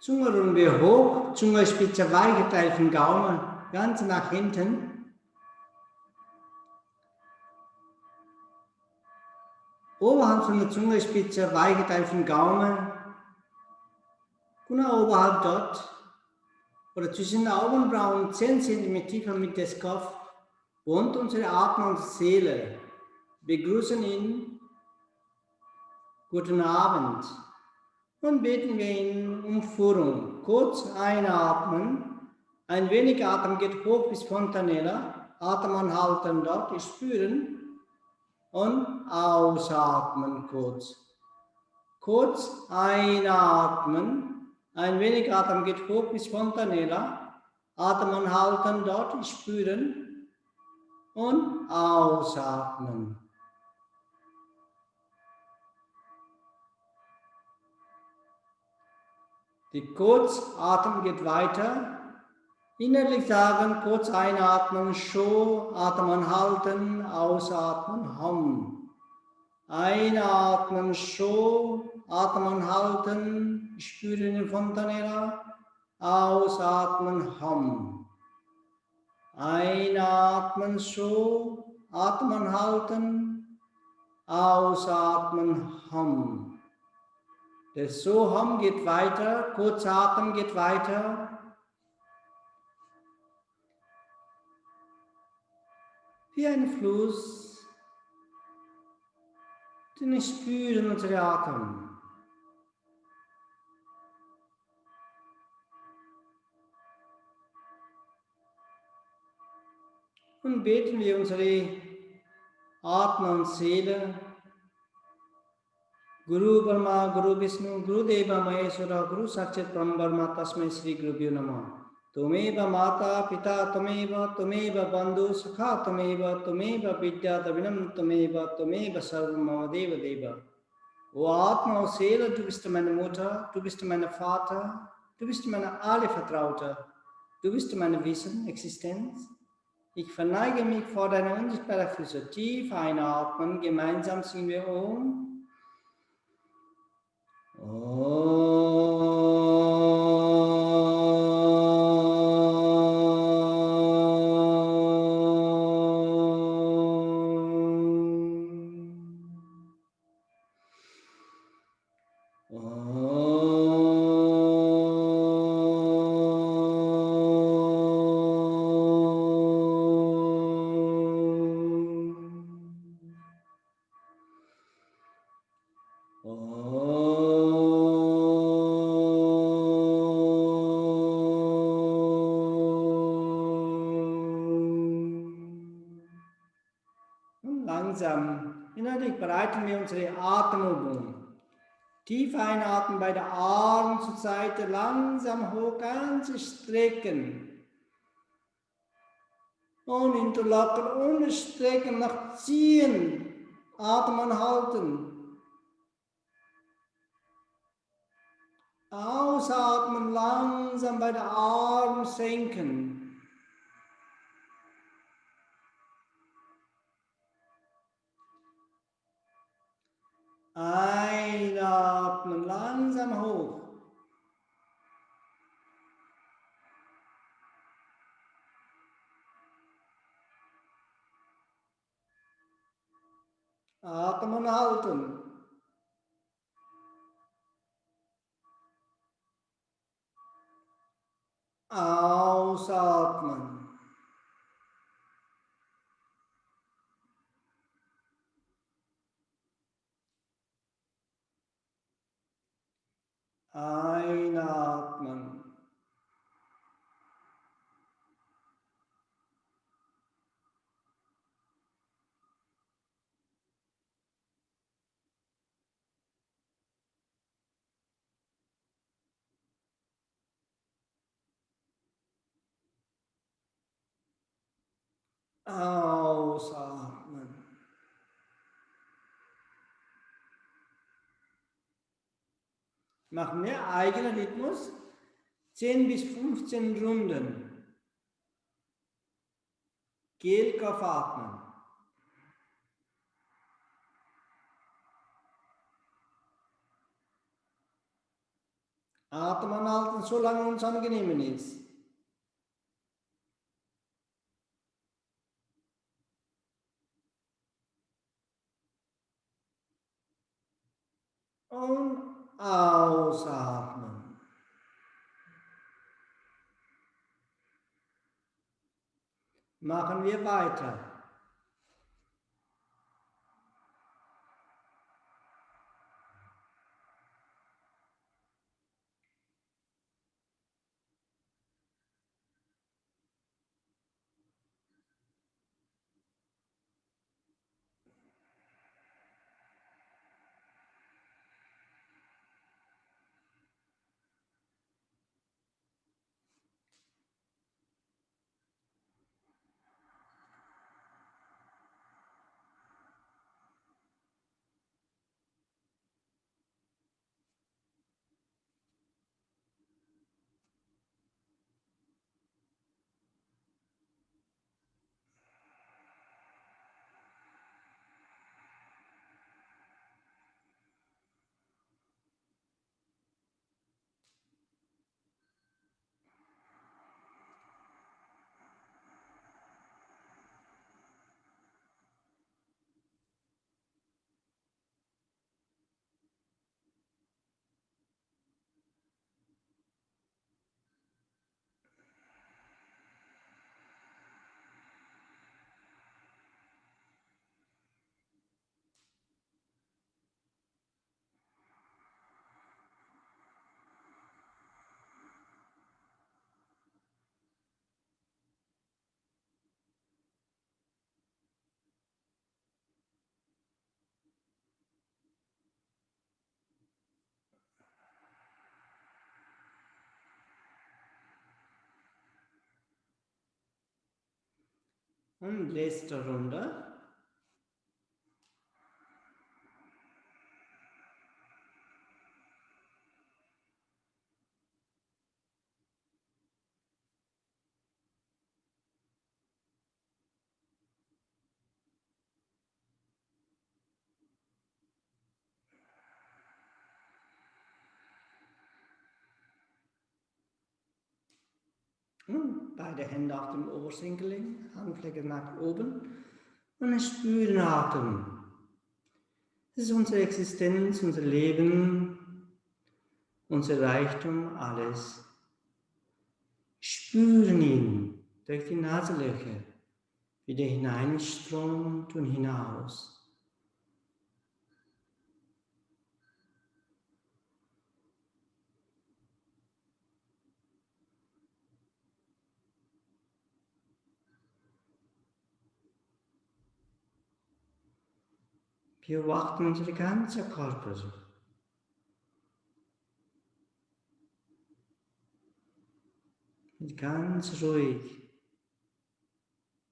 Zunge runden wir hoch, Zungenspitze weichgeteilt vom Gaumen, ganz nach hinten. Oberhalb von der Zungenspitze weichgeteilt vom Gaumen, genau oberhalb dort, oder zwischen den Augenbrauen 10 cm tiefer mit dem Kopf, wohnt unsere Atmung und Seele. Wir grüßen ihn, guten Abend, und beten wir ihn um Führung. Kurz einatmen, ein wenig Atem geht hoch bis Fontanella, Atem anhalten dort, spüren und ausatmen kurz. Kurz einatmen, ein wenig Atem geht hoch bis Fontanella, Atem anhalten dort, spüren und ausatmen. Die Kurzatem geht weiter. Innerlich sagen, kurz einatmen, Sho, Atem anhalten, ausatmen, Hum. Einatmen, Sho, Atem anhalten, spüren in Fontanella, ausatmen, Hum. Einatmen, Sho, Atem anhalten, ausatmen, Hum. Der Soham geht weiter, Kurzatem geht weiter. Wie ein Fluss, den wir spüren unseren Atem. Und beten wir unsere Atma und Seele. Guru Brahma, Guru Vishnu, Guru Deva Maheshwara, Guru Sakshat Brahma Tasmai Shri Gurubhyo Namah. Tumeva Mata Pita Tumeva Bandhu Sakha Tumeva Vidya Davinam Tumeva Sarvamama Deva Deva. O Atma, o Seele, du bist meine Mutter, du bist mein Vater, du bist meine alle Vertraute, du bist meine Wissen, Existenz. Ich verneige mich vor deiner unsichtbaren Füße. Tief einatmen, gemeinsam singen wir Om. Langsam, innerlich bereiten wir unsere Atemübung. Tief einatmen, beide Arme zur Seite, langsam hoch, ganz strecken. Und hinterlocken und strecken, nach ziehen. Atem anhalten. Ausatmen, langsam beide Arme senken. Einatmen, langsam hoch. Atem anhalten. Ausatmen. Einatmen. Ausatmen. Machen wir eigenen Rhythmus. 10 bis 15 Runden. Kehlkopf atmen. Atem anhalten, solange uns angenehm ist. Und ausatmen. Machen wir weiter. Und letzte Runde. Und beide Hände auf dem Oberschenkel legen, Handfläche nach oben und spüren Atem. Das ist unsere Existenz, unser Leben, unser Reichtum, alles. Spüren ihn durch die Nasenlöcher, wie der hineinströmt und hinaus. Beobachten unseren ganzen Körper. Ganz ruhig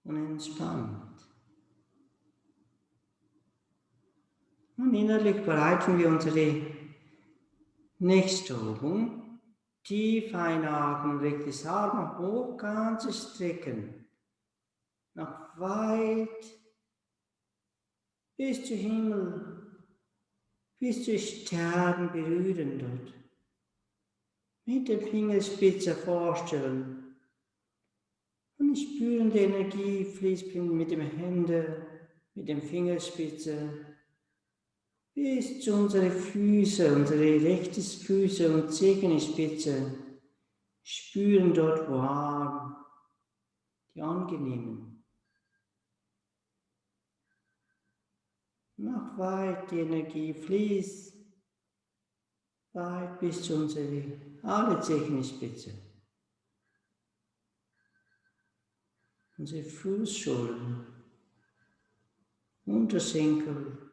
und entspannt. Und innerlich bereiten wir unsere nächste Übung. Tief einatmen, rechtes Arm hoch, ganz strecken. Nach weit bis zum Himmel, bis zu Sternen berühren dort. Mit der Fingerspitze vorstellen. Und spüren die Energie fließt mit den Händen, mit den Fingerspitze bis zu unseren Füßen, unsere rechten Füße und Zehenspitze. Spüren dort warm, die angenehmen. Nach weit die Energie fließt, weit bis zu unseren alle Zehenspitze. Unsere Fußsohlen, Unterschenkel,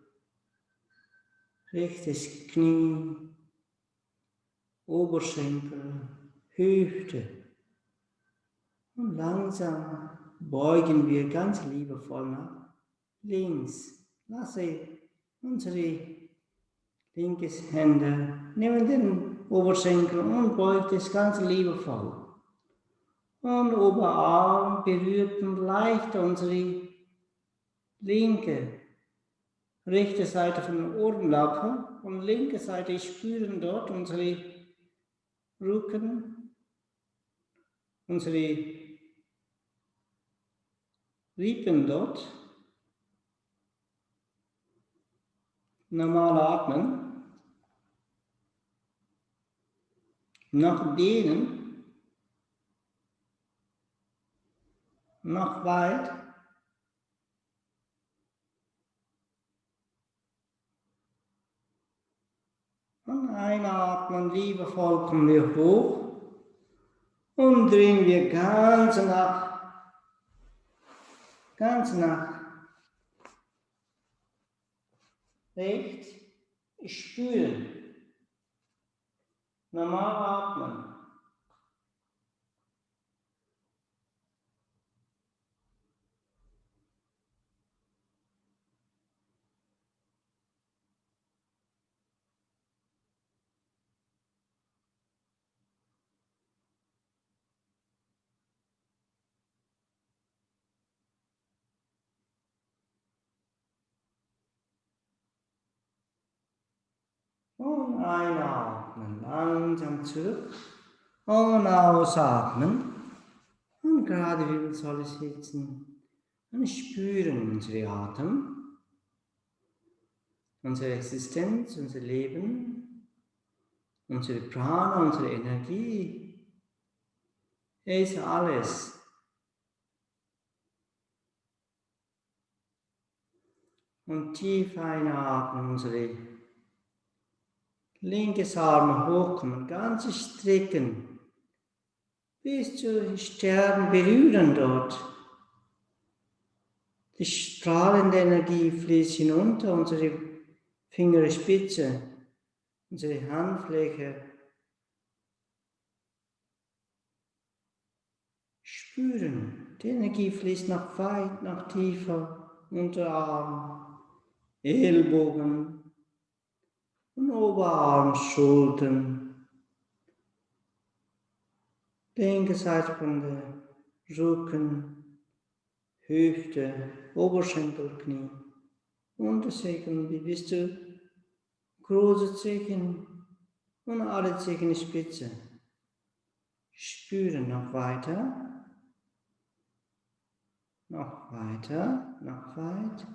rechtes Knie, Oberschenkel, Hüfte. Und langsam beugen wir ganz liebevoll nach links. Lasse unsere linkes Hände, nehmen den Oberschenkel und beugt es ganz liebevoll. Und Oberarm berührt leicht unsere rechte Seite von den Ohrenlappen und linke Seite spüren dort unsere Rücken, unsere Rippen dort. Normal atmen. Noch dehnen. Noch weit. Und einatmen, liebevoll kommen wir hoch. Und drehen wir ganz nach rechts. Spüren. Normal atmen. Und einatmen, langsam zurück. Und ausatmen. Und gerade Wirbelsäule sitzen. Und spüren unsere Atem, unsere Existenz, unser Leben, unsere Prana, unsere Energie. Es ist alles. Und tief einatmen, unsere linkes Arm hochkommen, ganz strecken, bis zu Sternen berühren dort. Die strahlende Energie fließt hinunter, unsere Fingerspitze, unsere Handfläche. Spüren, die Energie fließt nach weit, nach tiefer, Unterarm, Ellbogen und Oberarm, Schultern, linke Seite von der Rücken, Hüfte, Oberschenkel, Knie, Untersägen bis zu große Zehen und alle Zehenspitze. Spüren noch weiter. Noch weiter, noch weit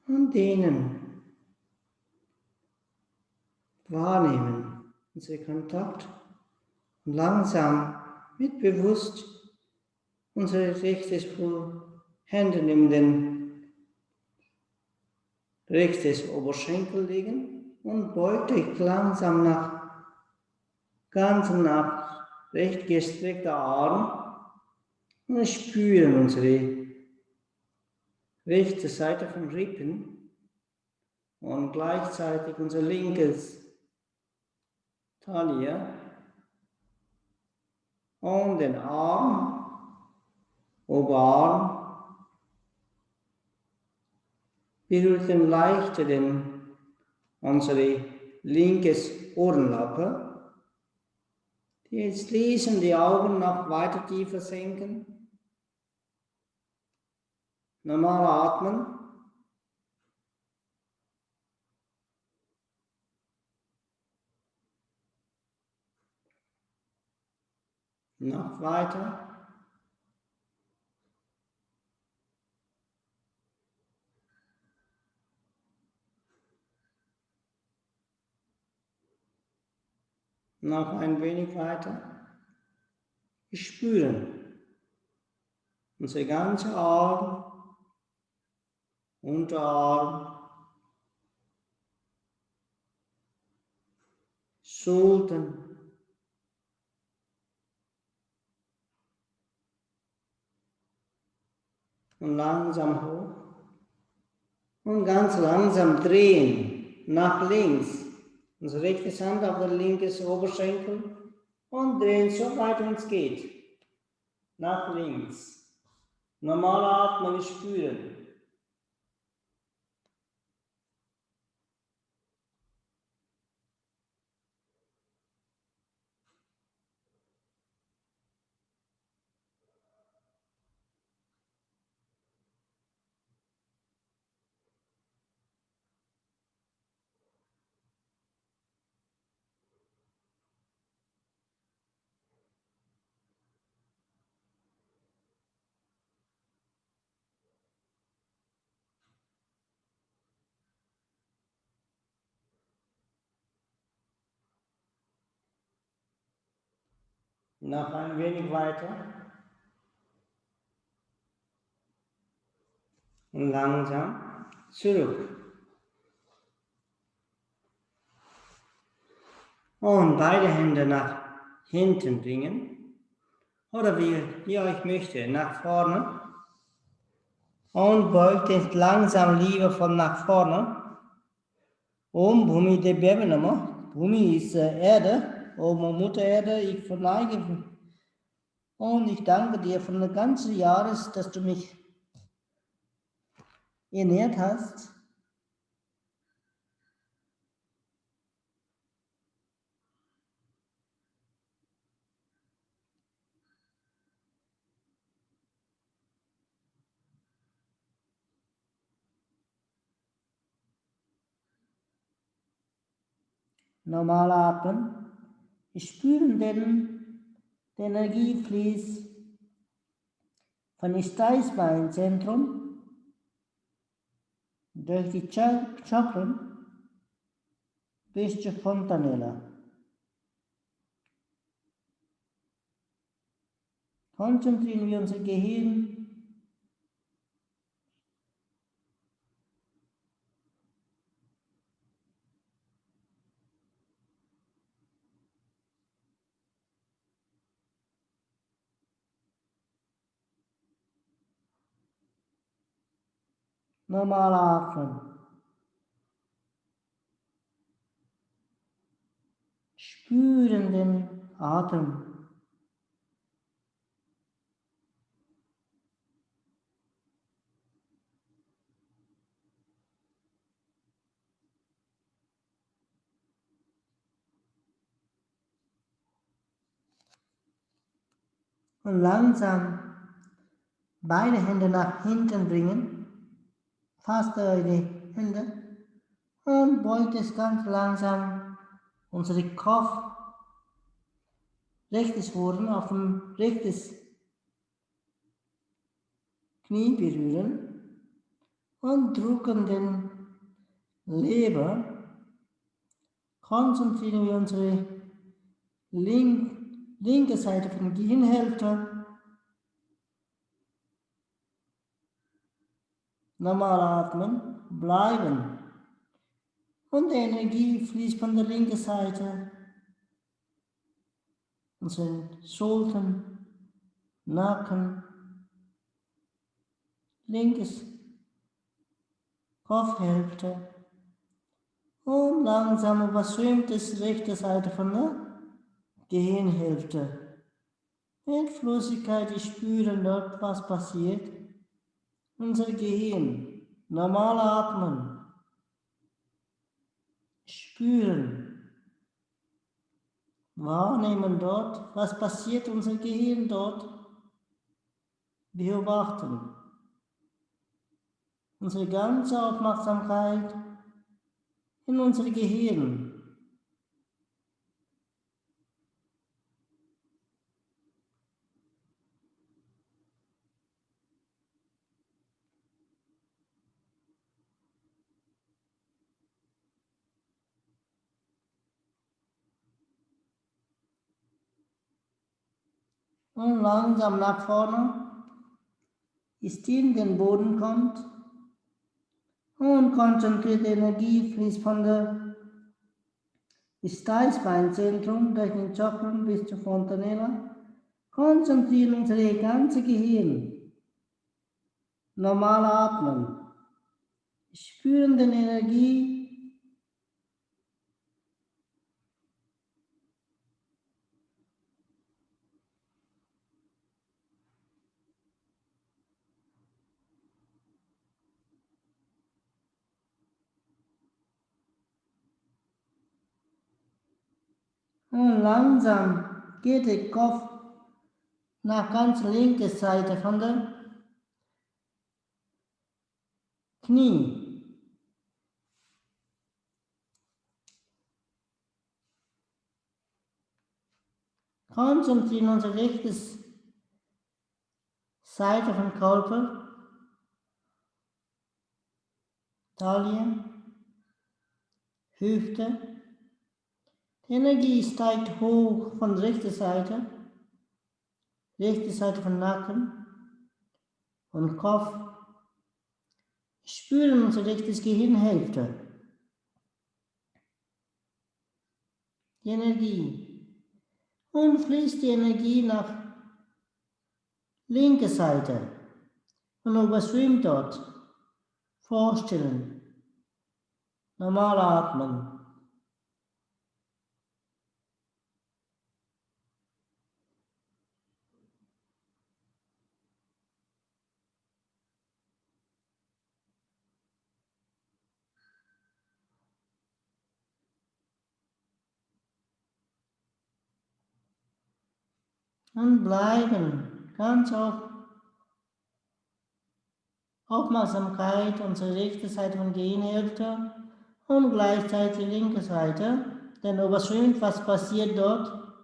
und dehnen. Wahrnehmen, unseren Kontakt und langsam mit bewusst unsere rechte Hände neben den rechtes Oberschenkel legen und beug dich langsam ganz nach recht gestreckter Arm und spüren unsere rechte Seite von Rippen und gleichzeitig unser linkes Taille und den Arm, Oberarm, berührt den leichteren unsere linkes Ohrenlappe. Jetzt schließen die Augen noch weiter tiefer senken. Normal atmen. Noch weiter. Noch ein wenig weiter. Wir spüren unser ganzer Arm, Unterarm, Schultern, und langsam hoch und ganz langsam drehen nach links. Unsere rechte Hand auf der linken Oberschenkel und drehen so weit uns geht. Nach links. Normal atmen, spüren. Noch ein wenig weiter. Und langsam zurück. Und beide Hände nach hinten bringen. Oder wie ihr euch möchtet, nach vorne. Und beugt es langsam lieber von nach vorne. Om Bhumi Devyaya Namah. Bhumi ist Erde. Om Mutter Erde, ich verneige. Und ich danke dir von den ganzen Jahres, dass du mich ernährt hast. Normal atmen. Spüren den Energiefließ von Steißbeinzentrum durch die Chakren bis zur Fontanella. Konzentrieren wir unser Gehirn normal atmen. Spüren den Atem. Und langsam beide Hände nach hinten bringen. Fasst eure Hände und beugt es ganz langsam unsere Kopf rechtes Hoden auf dem rechtes Knie berühren und drücken den Leber. Konzentrieren wir unsere linke Seite von der Gehirnhälfte. Normal atmen, bleiben. Und die Energie fließt von der linken Seite. Unseren Schultern, Nacken, linkes Kopfhälfte. Und langsam überschwemmt es rechte Seite von der Gehirnhälfte. Mit Flüssigkeit, die spüren dort, was passiert. Unser Gehirn, normal atmen, spüren, wahrnehmen dort, was passiert, unser Gehirn dort, beobachten. Unsere ganze Aufmerksamkeit in unser Gehirn. Und langsam nach vorne, bis in den Boden kommt und konzentrierte Energie fließt von der Steißbeinzentrum durch den Chakren bis zur Fontanella. Konzentrieren unser ganze Gehirn. Normal atmen. Spüren die Energie. Und langsam geht der Kopf nach ganz linker Seite von der Knie. Konzentrieren unsere rechte Seite vom Körper, Taille, Hüfte. Die Energie steigt hoch von der rechten Seite rechte Seite von Nacken und Kopf. Spüren unsere rechte Gehirnhälfte. Die Energie. Und fließt die Energie nach linke Seite und überschwimmt dort. Vorstellen. Normal atmen. Und bleiben ganz Aufmerksamkeit unsere rechte Seite von Gehirnhälfte und gleichzeitig die linke Seite, denn überschwimmt, was passiert dort.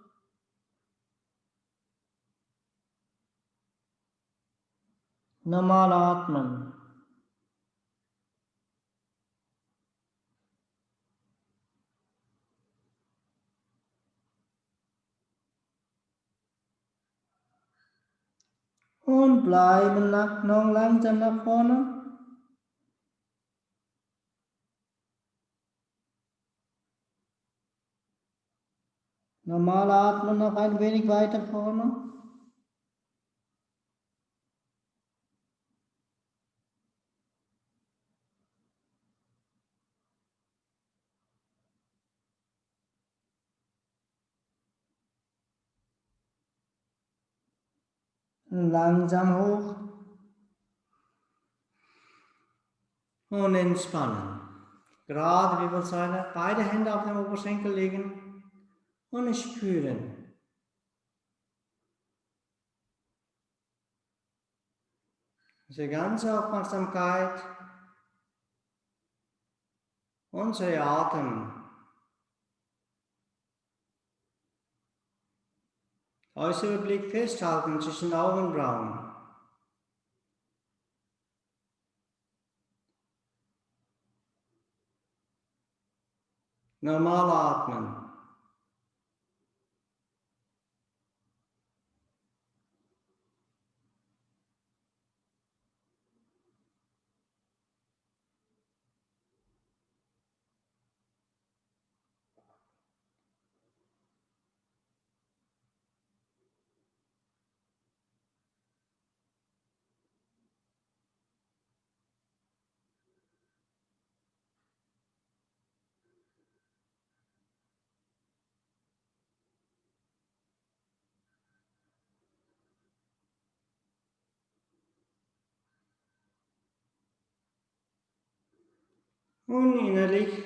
Normal atmen. Und bleiben noch langsam nach vorne. Normal atmen noch ein wenig weiter vorne. Langsam hoch. Und entspannen. Gerade Wirbelsäule, beide Hände auf dem Oberschenkel legen und spüren. Unsere ganze Aufmerksamkeit, unser Atem. Äußerer Blick festhalten zwischen Augenbrauen. Normal atmen. Und innerlich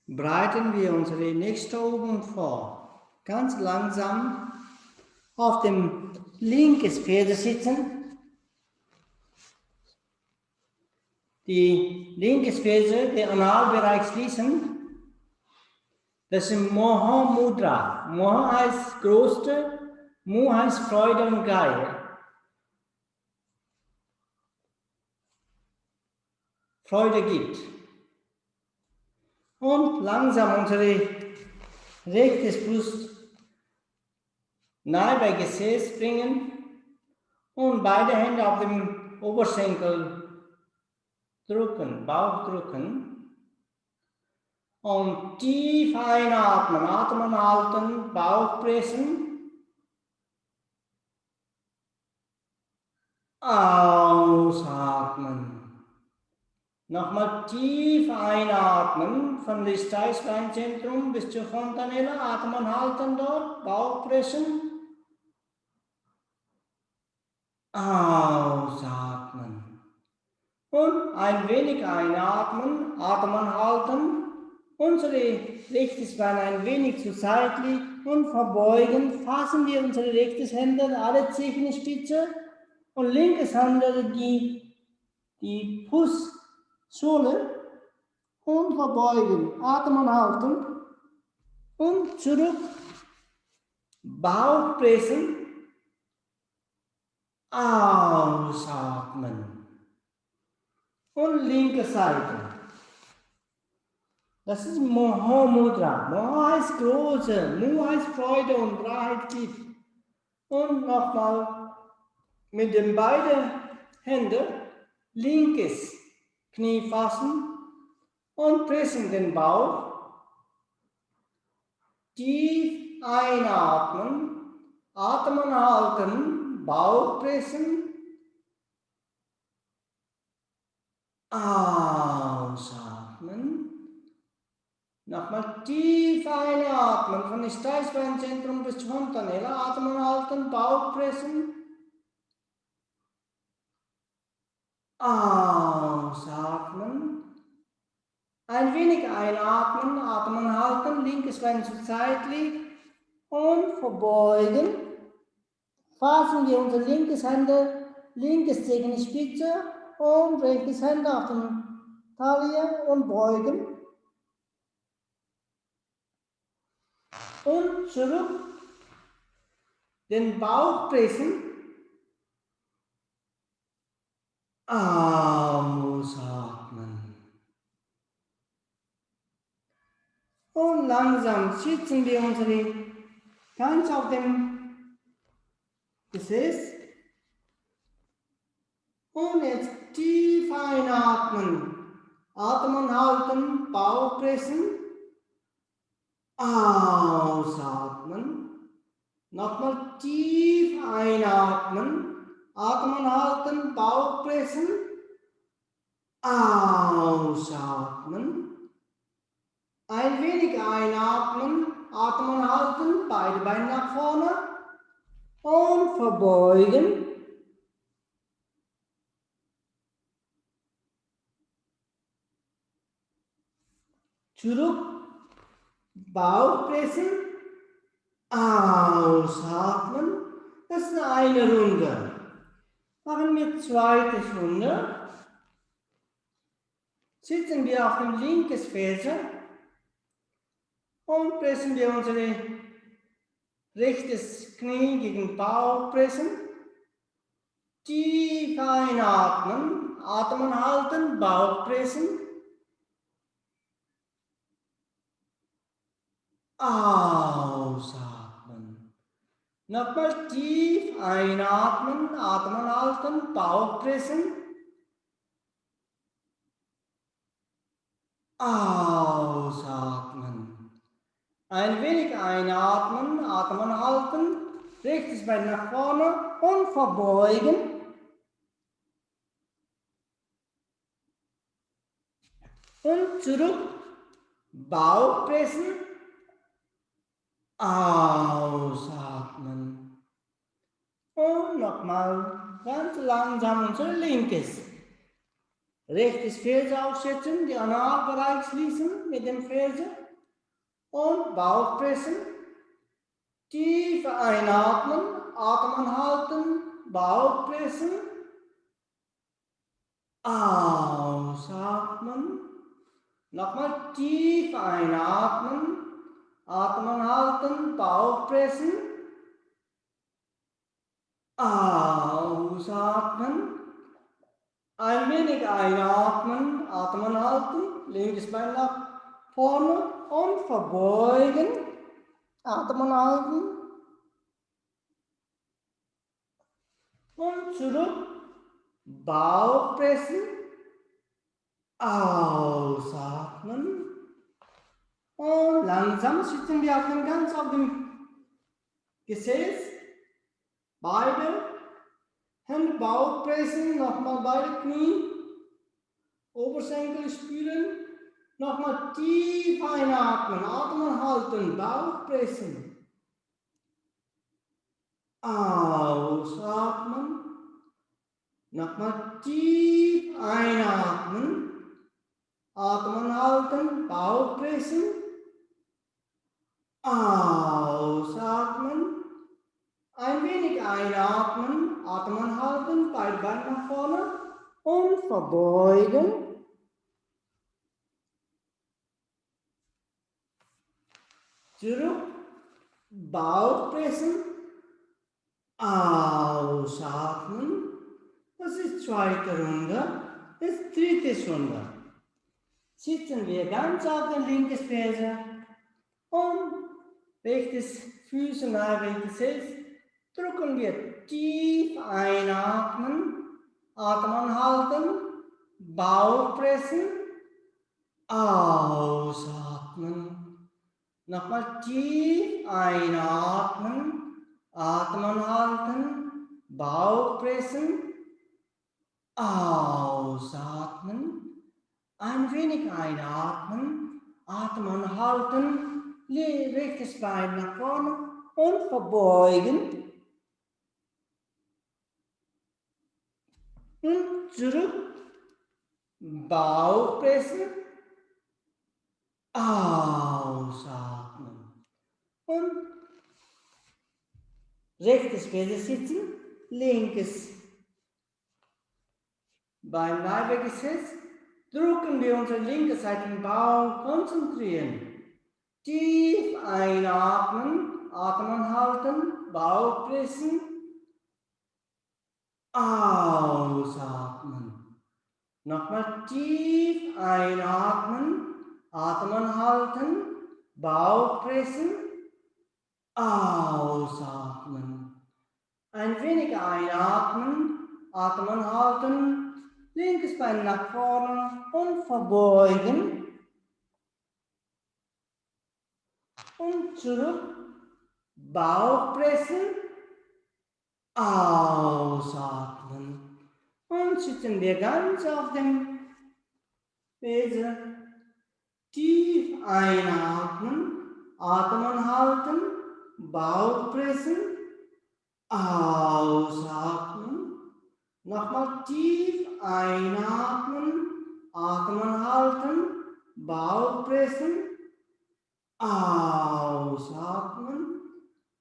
breiten wir unsere nächste Übung vor. Ganz langsam auf dem linken Pferd sitzen. Die linke Ferse, der Analbereich schließen. Das ist Moha Mudra. Moha heißt Größte, Mu heißt Freude und Geil. Freude gibt. Und langsam unsere rechtes Brust nahe bei Gesäß bringen und beide Hände auf dem Oberschenkel drücken, Bauch drücken und tief einatmen, atmen halten, Bauch pressen, ausatmen. Nochmal tief einatmen, von dem Steißbeinzentrum bis zur Fontanelle, atmen halten dort, Bauch pressen, ausatmen. Und ein wenig einatmen, atmen halten, unsere rechtes Bein ein wenig zur Seite liegt und verbeugen, fassen wir unsere rechtes Hände, alle Zechenspitze und linkes Hand die Fußsohle und verbeugen, atmen halten und zurück, Bauch pressen, ausatmen. Und linke Seite. Das ist Moha Mudra. Moha heißt große, Mu heißt Freude und Wahrheit gibt. Und nochmal mit den beiden Händen linkes Knie fassen und pressen den Bauch. Tief einatmen, Atmen halten, Bauch pressen. Ausatmen. Nochmal tief einatmen, von dem Steißbeinzentrum bis zur Fontanelle. Atmen halten, Bauch pressen. Ausatmen. Ein wenig einatmen, Atmen halten, linkes Bein zur Seite und verbeugen. Fassen wir unser linkes Hände, linkes gegen die Spitze und rechtes Hände auf den Taille und beugen. Und zurück, den Bauch pressen, ausatmen. Und langsam sitzen wir unsere ganz auf dem Gesäß. Und jetzt tief einatmen, Atmen halten, Bauch pressen, ausatmen. Nochmal tief einatmen, Atmen halten, Bauch pressen, ausatmen. Ein wenig einatmen, Atmen halten, beide Beine nach vorne und verbeugen. Zurück, Bauch pressen, ausatmen. Das ist eine Runde. Machen wir zweite Runde. Sitzen wir auf dem linken Ferse und pressen wir unser rechtes Knie gegen Bauch pressen. Tief einatmen, Atmen halten, Bauch pressen. Ausatmen. Nochmal tief einatmen, Atmen halten, Bauch pressen. Ausatmen. Ein wenig einatmen, Atmen halten, rechtes Bein nach vorne und verbeugen. Und zurück, Bauch pressen. Ausatmen. Und nochmal ganz langsam unser linkes. Rechtes Ferse aufsetzen, die Analbereich schließen mit dem Ferse. Und Bauch pressen. Tief einatmen, Atmen halten, Bauch pressen. Ausatmen. Nochmal tief einatmen. Atmen halten, Bauch pressen. Ausatmen. Ein wenig einatmen, Atmen halten, linkes Bein nach vorne und verbeugen. Atmen halten. Und zurück. Bauch pressen. Ausatmen. Und langsam sitzen wir ganz auf dem Gesäß. Beide Hände Bauch pressen, nochmal beide Knie, Oberschenkel spüren, nochmal tief einatmen, Atmen halten, Bauch pressen. Ausatmen, nochmal tief einatmen, Atmen halten, Bauch pressen. Ausatmen. Ein wenig einatmen, Atmen halten, beide Beine nach vorne und verbeugen. Zurück, Bauch pressen, ausatmen. Das ist die zweite Runde. Das ist die dritte Runde. Sitzen wir ganz auf der linken Ferse und rechtes Füße nahe rechtes Hals. Drücken wir tief einatmen, Atem anhalten, Bauch pressen, ausatmen. Nochmal tief einatmen, Atem anhalten, Bauch pressen, ausatmen. Ein wenig einatmen, Atem anhalten, rechtes Bein nach vorne und verbeugen. Und zurück, Bauch pressen, ausatmen. Und rechtes Bein sitzen, linkes Bein Leibgesäß. Drücken wir unsere linke Seite im Bauch, konzentrieren. Tief einatmen, Atem anhalten, Bauch pressen, ausatmen. Nochmal tief einatmen, Atem anhalten, Bauch pressen, ausatmen. Ein wenig einatmen, Atem anhalten, linkes Bein nach vorne und verbeugen. Und zurück, Bauch pressen, ausatmen. Und sitzen wir ganz auf dem Bese. Tief einatmen, Atem anhalten, Bauch pressen, ausatmen. Nochmal tief einatmen, Atem anhalten, Bauch pressen, ausatmen.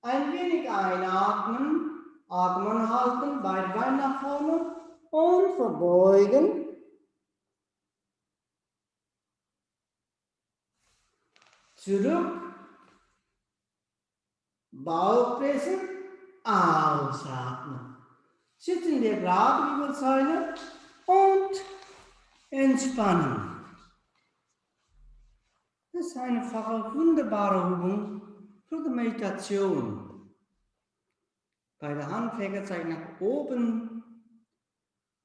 Ein wenig einatmen, Atem anhalten, beide Beine nach vorne und verbeugen. Zurück, Bauch pressen, ausatmen. Sitzen wir gerade über die Säule und entspannen. Das ist eine wunderbare Übung für die Meditation. Beide Handflächen zeigen nach oben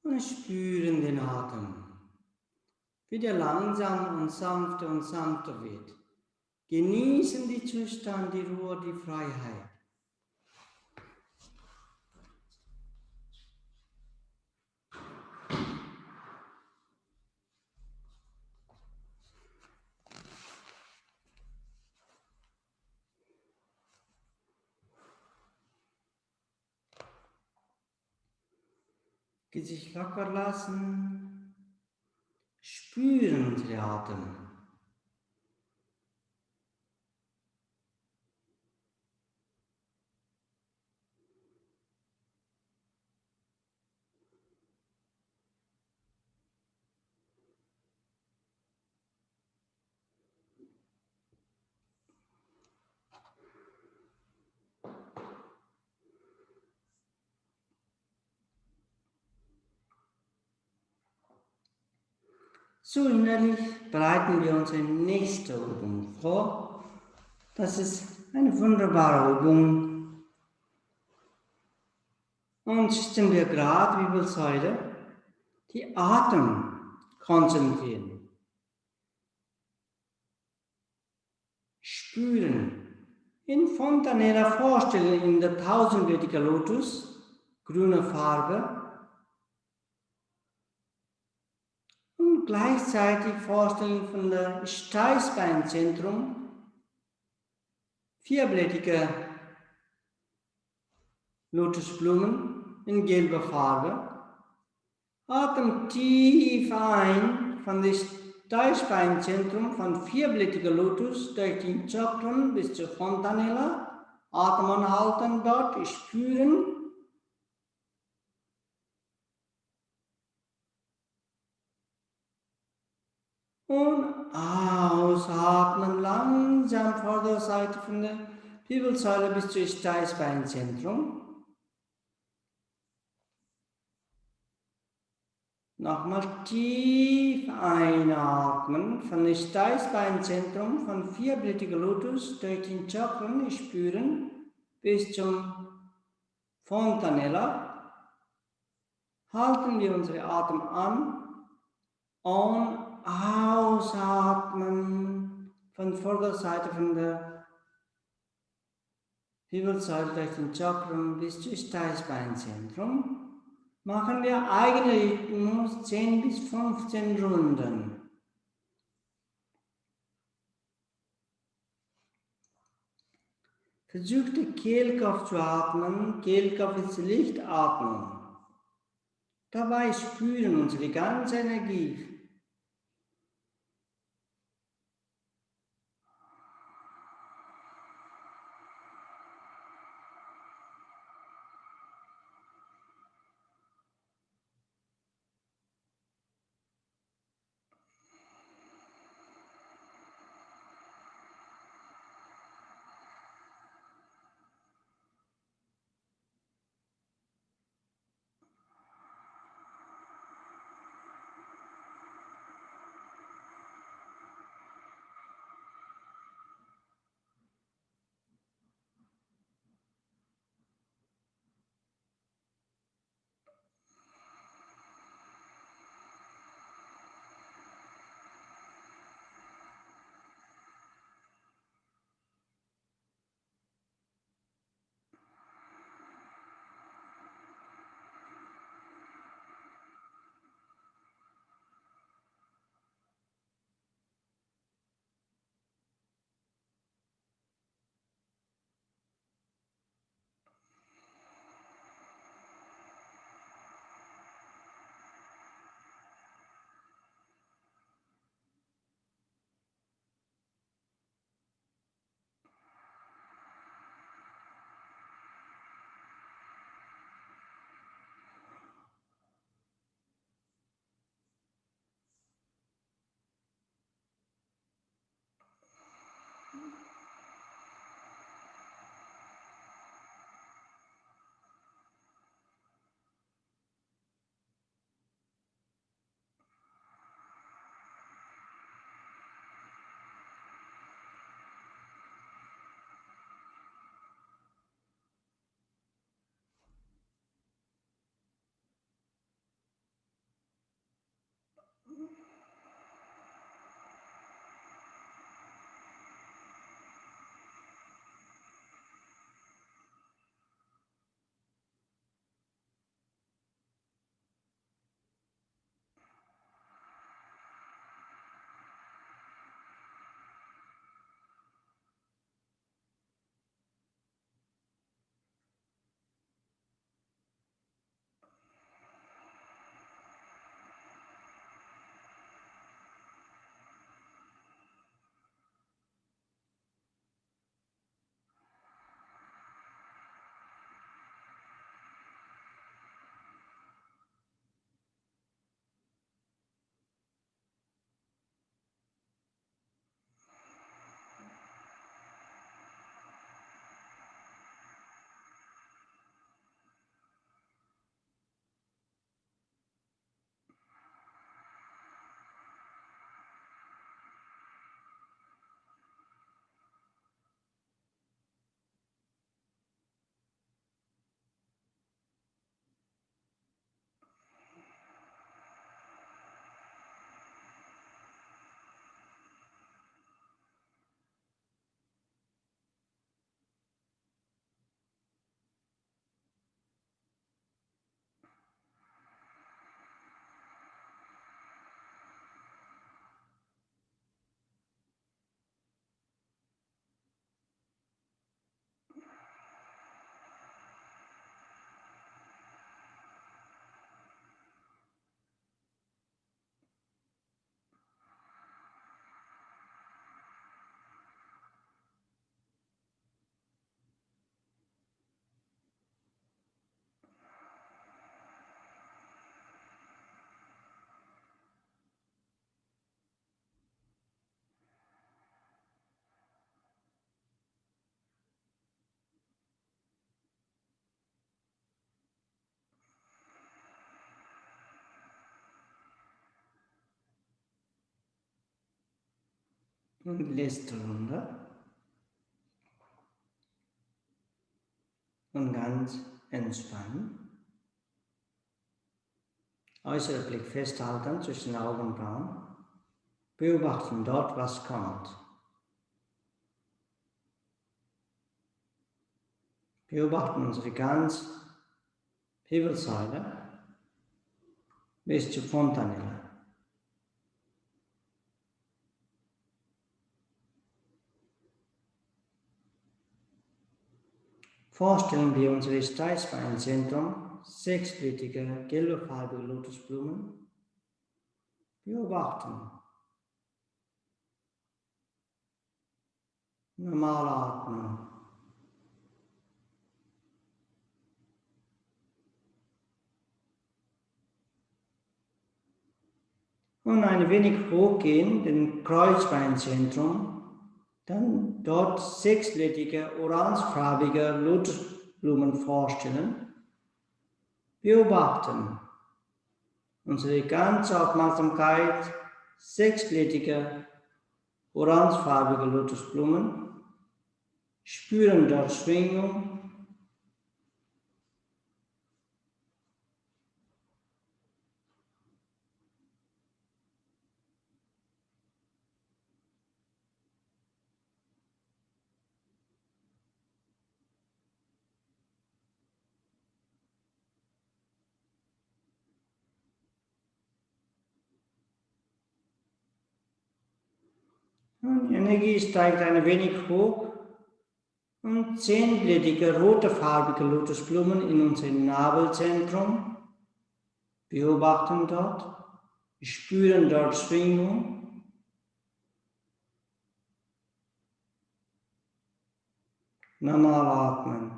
und spüren den Atem, wie der langsam und sanfter wird. Genießen die Zustand, die Ruhe, die Freiheit. Gesicht locker lassen, spüren den Atem. So innerlich bereiten wir unsere nächste Übung vor. Das ist eine wunderbare Übung. Und sitzen wir gerade wie Wirbelsäule, die Atem konzentrieren. Spüren. In Fontanella vorstellen in der tausendblättiger Lotus, grüne Farbe. Und gleichzeitig vorstellen von der Steißbeinzentrum, vierblättige Lotusblumen in gelber Farbe. Atem tief ein von dem Steißbeinzentrum von vierblättiger Lotus durch den Chakren bis zur Fontanella. Atem anhalten dort, spüren. Und ausatmen, langsam Vorderseite von der Wirbelsäule bis zum Steißbeinzentrum. Nochmal tief einatmen von dem Steißbeinzentrum von vierblättiger Lotus durch den Chakren spüren bis zum Fontanella. Halten wir unsere Atem an und ausatmen von Vorderseite von der Wirbelsäule durch den Chakram bis zum Steißbeinzentrum. Machen wir eigenen Rhythmus 10 bis 15 Runden. Versucht den Kehlkopf zu atmen. Kehlkopf ist Lichtatmung. Dabei spüren unsere ganze Energie. Und letzte Runde. Und ganz entspannen. Äußere Blick festhalten zwischen den Augenbrauen. Beobachten dort, was kommt. Beobachten unsere ganze Wirbelsäule bis zur Fontanelle. Vorstellen wir unser Steißbeinzentrum, 6-blättige, gelbfarbige Lotusblumen. Beobachten. Normal atmen. Und ein wenig hochgehen, den Kreuzbeinzentrum. Dann dort 6-blättige, orangefarbige Lotusblumen vorstellen. Beobachten. Unsere ganze Aufmerksamkeit, 6-blättige, orangefarbige Lotusblumen. Spüren dort Schwingung. Und die Energie steigt ein wenig hoch und 10-blättige, rotefarbige Lotusblumen in unserem Nabelzentrum. Beobachten dort, spüren dort Schwingung. Normal atmen.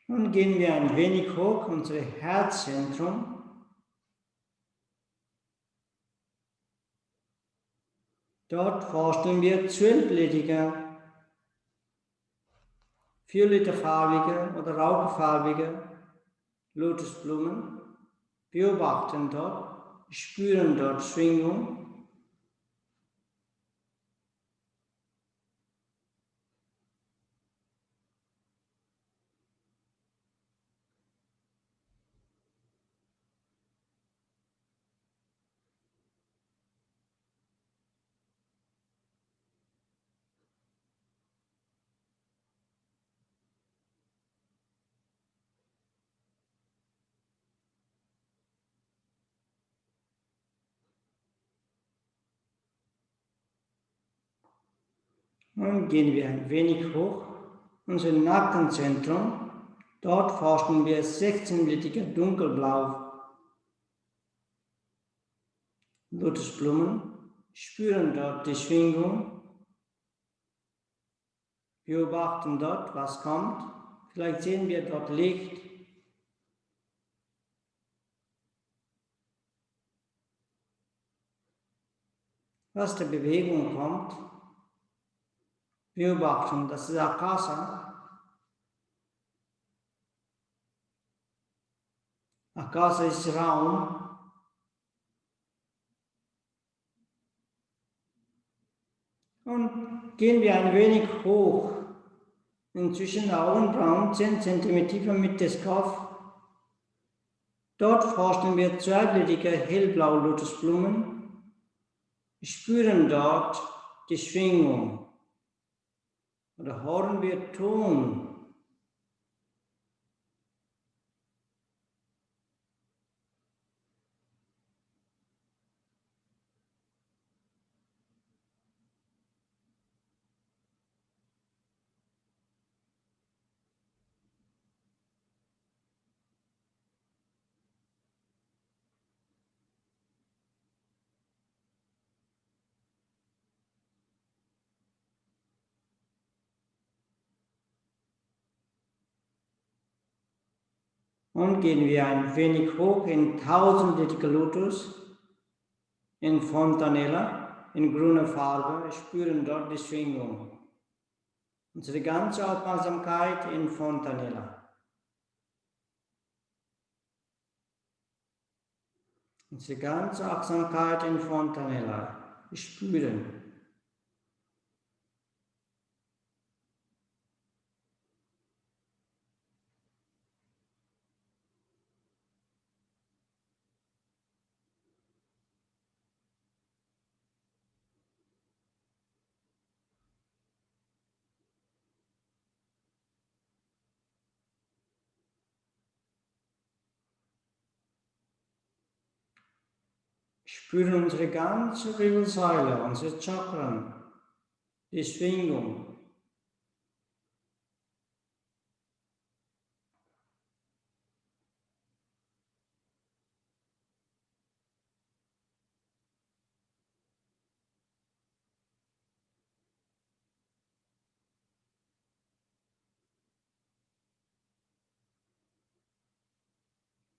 Nun gehen wir ein wenig hoch, unser Herzzentrum. Dort vorstellen wir 12-blättige, violettefarbige oder rauchfarbige Lotusblumen. Beobachten dort, spüren dort Schwingung. Nun gehen wir ein wenig hoch, unser Nackenzentrum. Dort forschen wir 16-blättige dunkelblau Lotusblumen, spüren dort die Schwingung, beobachten dort, was kommt. Vielleicht sehen wir dort Licht. Was der Bewegung kommt. Beobachten, das ist Akasa. Akasa ist Raum. Und gehen wir ein wenig hoch, inzwischen Augenbrauen 10 cm tiefer mit des Kopf. Dort forschen wir 2-blättige hellblaue Lotusblumen, spüren dort die Schwingung. Oder hören wir Ton. Und gehen wir ein wenig hoch in 1000-blättige Lotus, in Fontanella, in grüner Farbe, spüren dort die Schwingung. Unsere ganze Aufmerksamkeit in Fontanella. Unsere ganze Achtsamkeit in Fontanella. Spüren. Spüren unsere ganze Wirbelsäule, unsere Chakren, die Schwingung.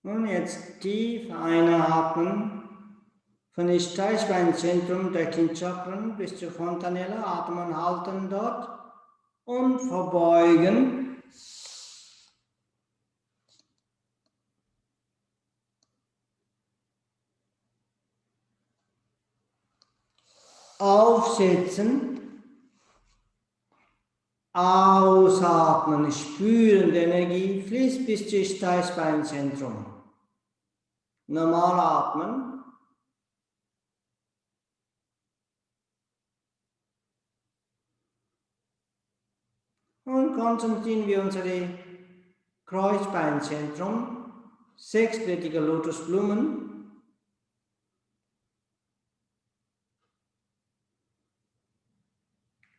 Und jetzt tief einatmen. Von dem Steißbeinzentrum durch den Chakren bis zur Fontanella, atmen, halten dort und verbeugen. Aufsetzen, ausatmen, spüren, die Energie fließt bis zum Steißbeinzentrum. Normal atmen. Und konzentrieren wir unser Kreuzbeinzentrum, 6-blättrige Lotusblumen.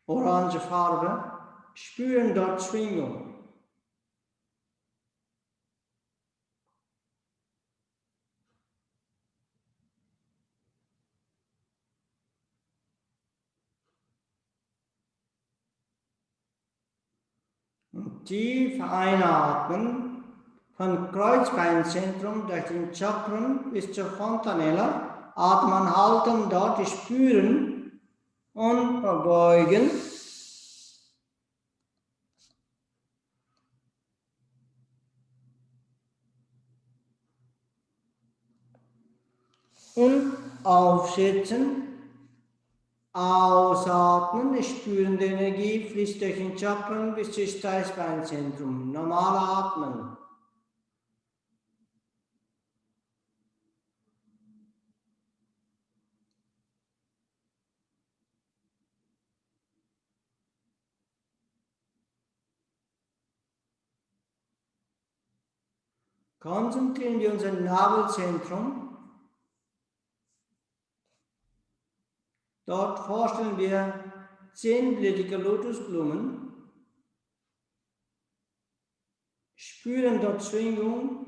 Orange Farbe, spüren dort Schwingung. Und tief einatmen, von Kreuzbeinzentrum durch den Chakren bis zur Fontanella, atmen, halten, dort spüren und verbeugen. Und aufsetzen, ausatmen, spüren die Energie, fließt durch den Chakren bis zum Steißbeinzentrum. Normal atmen. Konzentrieren wir unser Nabelzentrum. Dort vorstellen wir 10-blättrige Lotusblumen. Spüren dort Schwingung.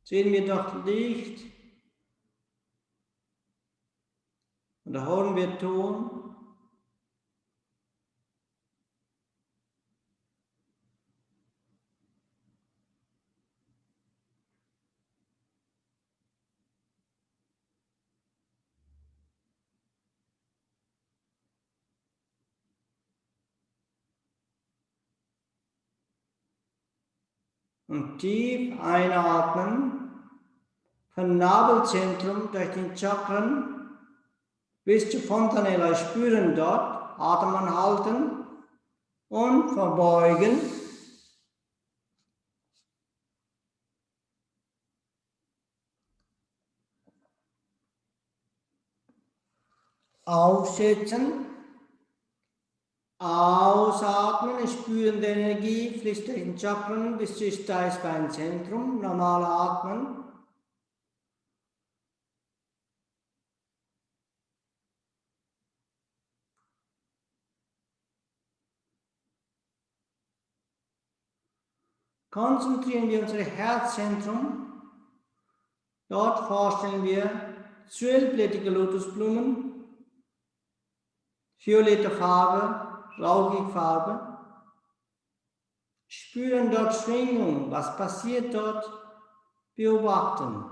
Sehen wir dort Licht. Und da hören wir Ton. Und tief einatmen, vom Nabelzentrum durch den Chakren bis zur Fontanella, spüren dort, atmen, halten und verbeugen. Aufsetzen, ausatmen, spüren die Energie, fließt durch den Chakren bis zum Steißbeinzentrum, normal atmen. Konzentrieren wir unser Herzzentrum. Dort vorstellen wir 12-blättrige Lotusblumen, violette Farbe, rauchige Farbe. Spüren dort Schwingung, was passiert dort, beobachten.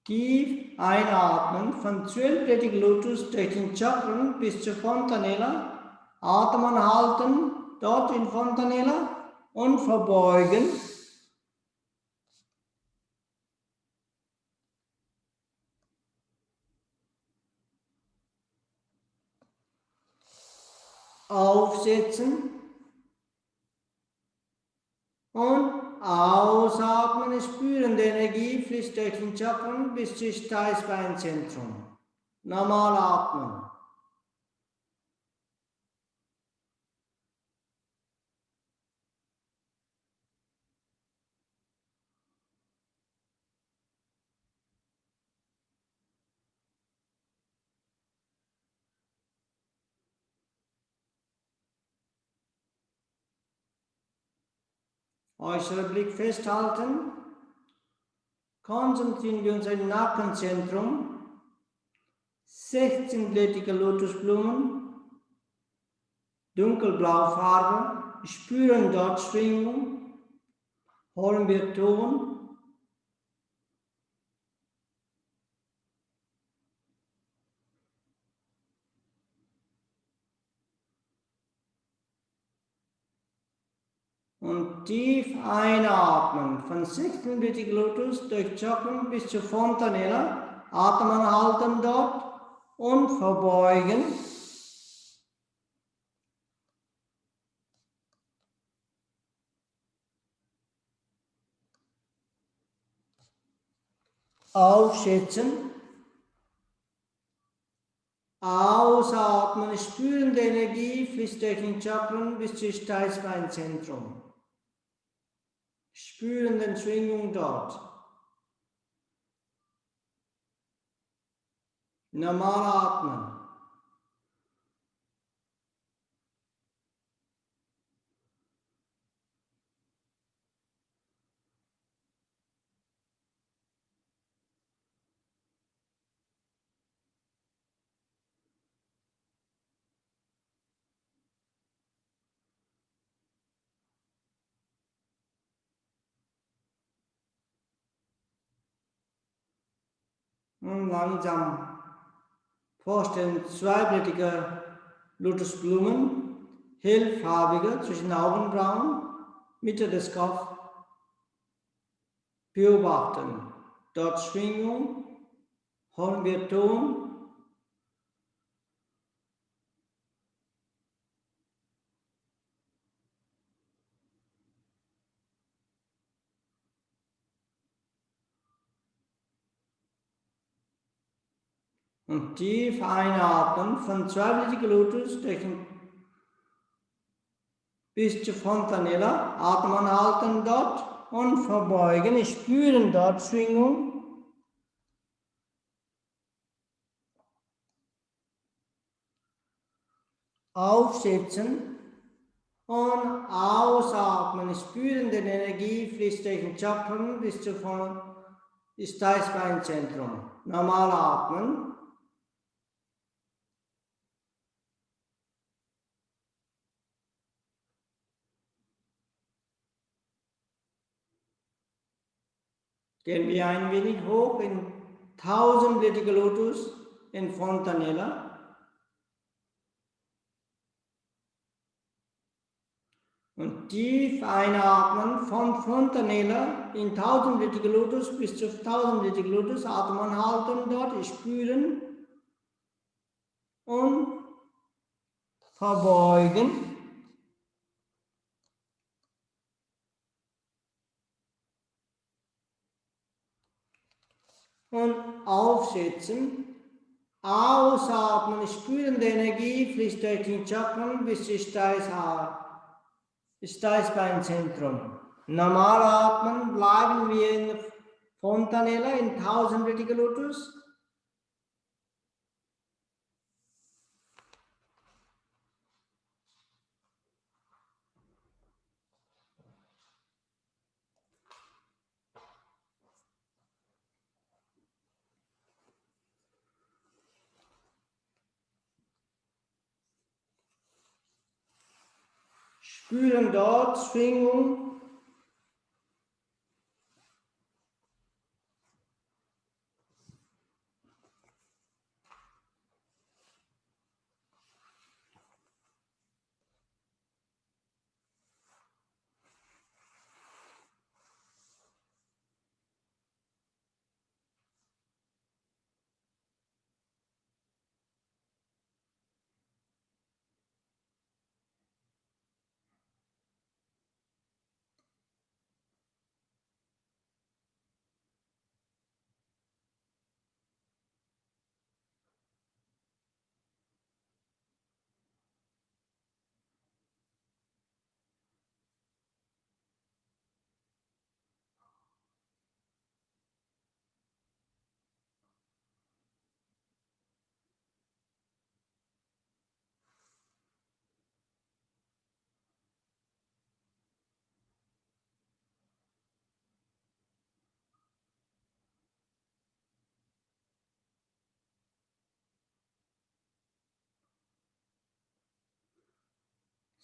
Tief einatmen, von 12-blättigen Lotus durch den Chakren bis zur Fontanella. Atem anhalten, dort in Fontanella und verbeugen. Aufsetzen und ausatmen. Spüren, die Energie fließt durch den Chakren bis zum Steißbeinzentrum. Normal atmen. Äußerer Blick festhalten. Konzentrieren wir uns auf ein Nackenzentrum. 16-blättige Lotusblumen. Dunkelblaue Farbe. Spüren dort Schwingung. Holen wir Ton. Und tief einatmen, von 16-blättigen Lotus durch Chakren bis zur Fontanella. Atem anhalten dort und verbeugen. Aufschätzen. Ausatmen, spüren die Energie, fließt durch den Chakren bis zum Steißbeinzentrum. Spüren die Schwingung dort. Normal atmen. Und langsam vorstellen, zweiblättige Lotusblumen, hellfarbige zwischen den Augenbrauen, Mitte des Kopfes. Beobachten. Dort Schwingung, holen wir Ton. Und tief einatmen, von zweiblättiger Lotus bis zur Fontanella. Atem anhalten dort und verbeugen. Spüren dort Schwingung. Aufsetzen und ausatmen. Spüren die Energie fließt durch den Chakren bis zum Steißbeinzentrum. Normal atmen. Gehen wir ein wenig hoch in 1000-blättige Lotus in Fontanella. Und tief einatmen von Fontanella in 1000-blättige Lotus bis zu 1000-blättige Lotus. Atem anhalten dort, spüren und verbeugen. Und aufsetzen. Ausatmen, spüren die Energie, fließt durch den Chakren bis zum Steißbeinzentrum. Normal atmen, bleiben wir in Fontanella in 1000-blättige Lotus. Spüren dort Schwingung.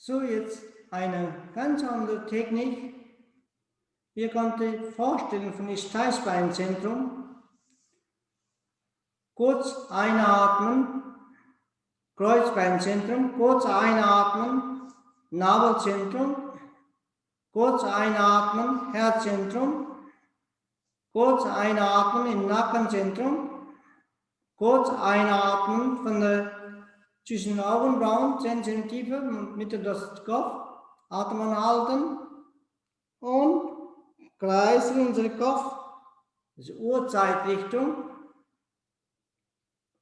So, jetzt eine ganz andere Technik. Ihr könnt euch vorstellen von dem Steißbeinzentrum. Kurz einatmen, Kreuzbeinzentrum, kurz einatmen, Nabelzentrum, kurz einatmen, Herzzentrum, kurz einatmen im Nackenzentrum, kurz einatmen von der zwischen den Augenbrauen, 10 cm tiefer, Mitte des Kopf, atmen halten und kreisen unseren Kopf, das ist Uhrzeitrichtung,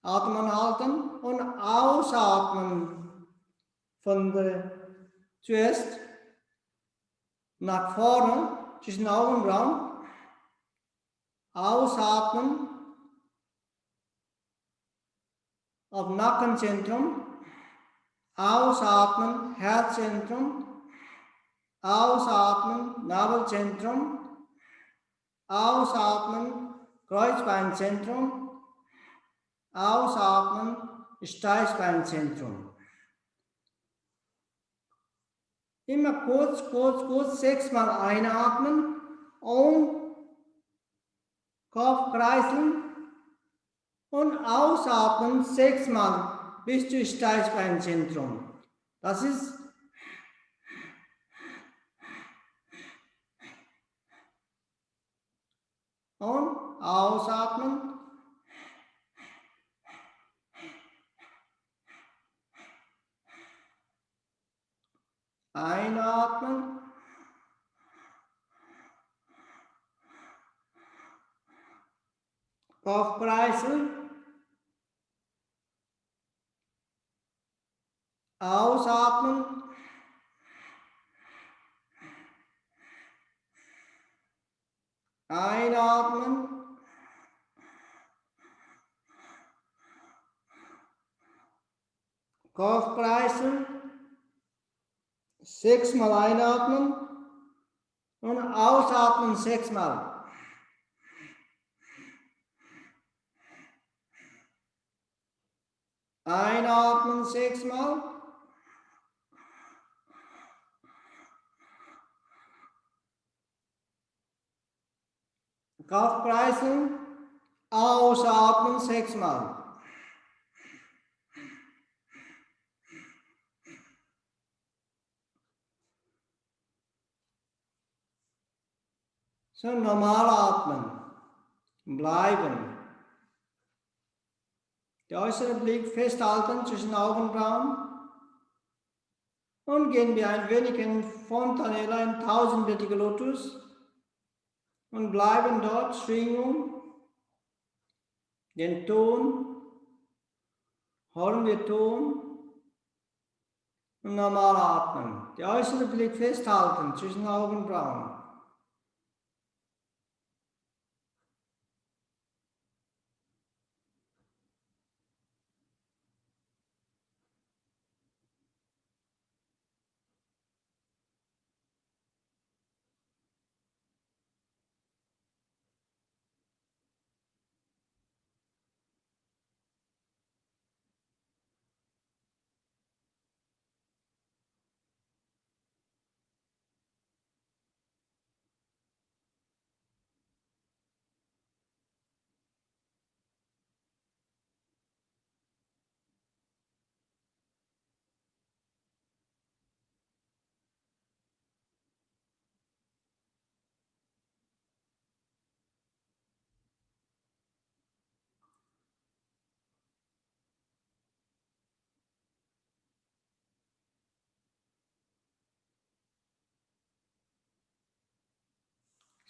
atmen halten und ausatmen von der, zuerst nach vorne zwischen den Augenbrauen, ausatmen auf Nackenzentrum, ausatmen Herzzentrum, ausatmen Nabelzentrum, ausatmen Kreuzbeinzentrum, ausatmen Steißbeinzentrum. Immer kurz, 6-mal einatmen und Kopf kreiseln und ausatmen 6-mal bis zum Steißbeinzentrum. Das ist und ausatmen. Einatmen. Kopf kreiseln. Ausatmen. Einatmen. Kopf kreiseln. 6-mal einatmen und ausatmen 6-mal. Einatmen 6-mal. Kopf kreiseln. Ausatmen 6-mal. So, normal atmen. Bleiben. Der äußere Blick festhalten zwischen Augenbrauen. Und gehen wir ein wenig in Fontanella, in 1000-blättiger Lotus. Und bleiben dort, Schwingung. Den Ton. Hören wir Ton. Und normal atmen. Der äußere Blick festhalten zwischen Augenbrauen.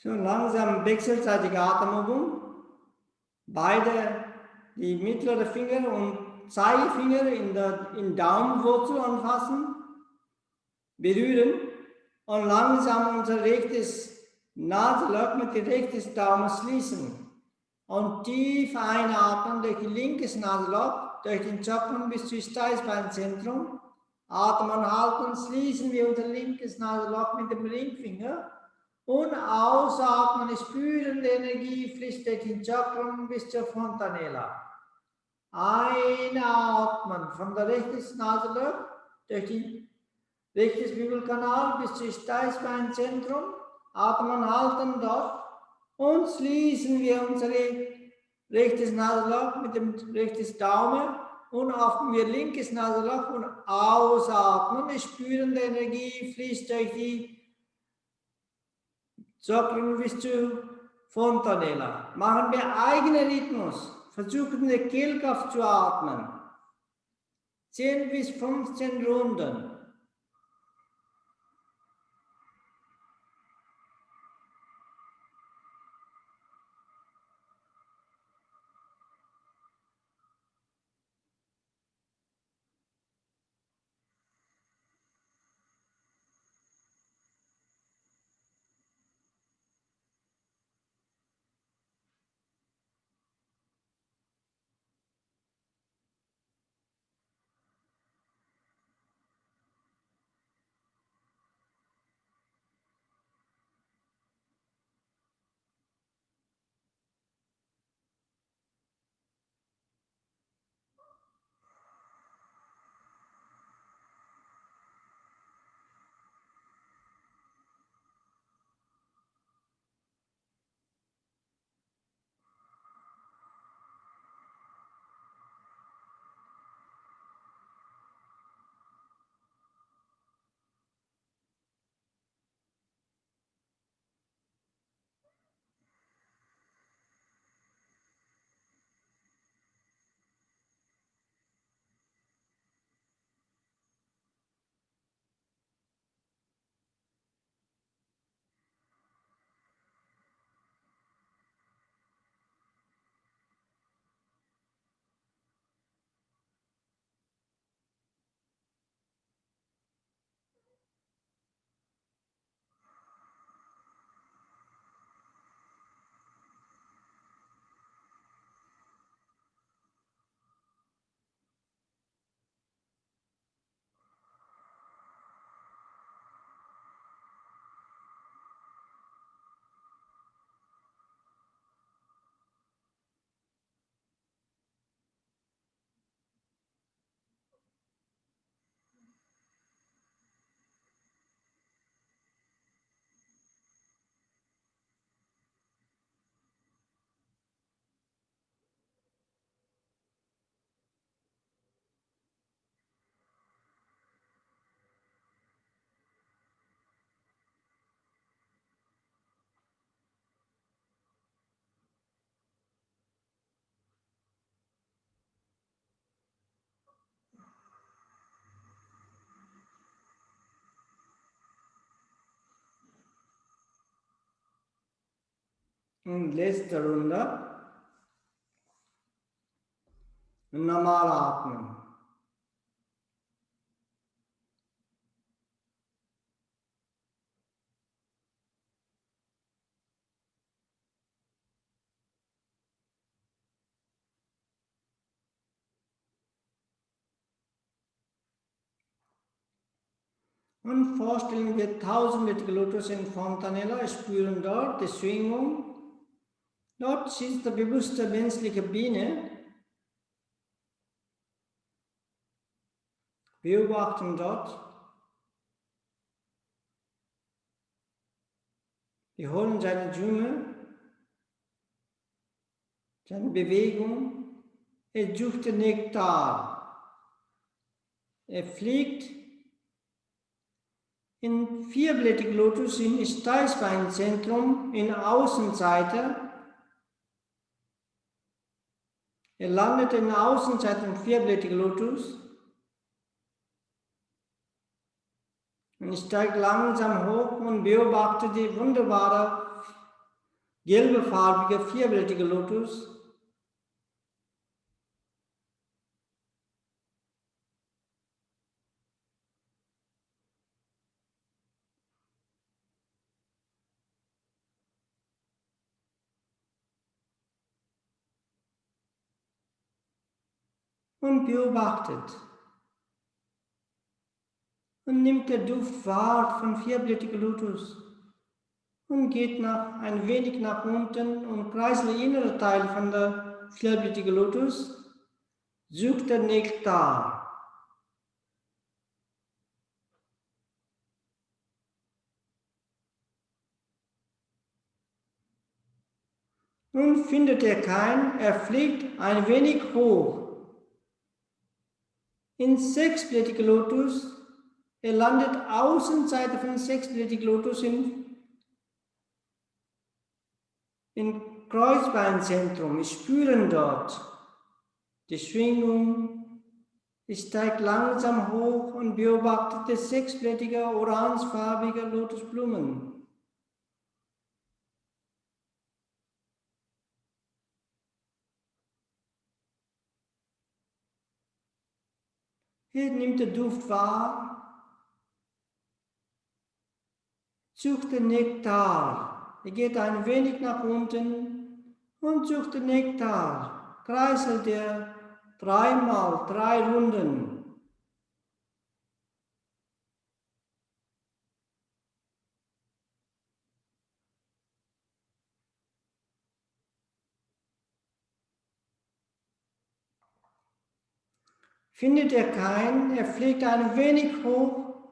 So langsam wechselseitige Atemübung. Beide, die mittlere Finger und Zeigefinger in Daumenwurzel anfassen, berühren und langsam unser rechtes Nasenloch mit dem rechten Daumen schließen. Und tief einatmen durch das linke Nasenloch, durch den Chakram bis zum Steißbeinzentrum. Atmen halten, schließen wir unser linkes Nasenloch mit dem Ringfinger. Und ausatmen, spüren die Energie, fließt durch den Chakram bis zur Fontanella. Einatmen von der rechten Nasenloch durch den Rechtes Bibelkanal bis zum Steißbeinzentrum. Atmen halten dort. Und schließen wir unsere rechtes Nasenloch mit dem rechtes Daumen und öffnen wir linkes Nasenloch und ausatmen. Wir spüren die Energie fließt durch die Chakren bis zu Fontanella. Machen wir eigenen Rhythmus. Versuchen den Kehlkopf zu atmen. 10 bis 15 Runden. Und letzte Runde. Normal atmen. Und vorstellen wir 1000 Liter Lotus in Fontanella, spüren dort die Schwingung. Dort sitzt die bewusste menschliche Biene. Beobachten dort. Wir holen seine Zunge, seine Bewegung. Er sucht den Nektar. Er fliegt in vierblättig Lotus im Steißbeinzentrum in Außenseite. Er landet in der Außenseite im vierblättigen Lotus und steigt langsam hoch und beobachtet die wunderbare gelbefarbige vierblättige Lotus. Und beobachtet. Und nimmt der Duft wahr von vierblättiger Lotus und geht ein wenig nach unten und kreist der innere Teil von der vierblättigen Lotus, sucht den Nektar. Nun findet er keinen, er fliegt ein wenig hoch. In sechsblättiger Lotus, er landet Außenseite von sechsblättiger Lotus in Kreuzbeinzentrum. Wir spüren dort die Schwingung. Es steigt langsam hoch und beobachtet die sechsblättige, orangefarbige Lotusblumen. Hier nimmt der Duft wahr, sucht den Nektar. Er geht ein wenig nach unten und sucht den Nektar. Kreiselt er dreimal, 3 Runden. Findet er keinen, er fliegt ein wenig hoch,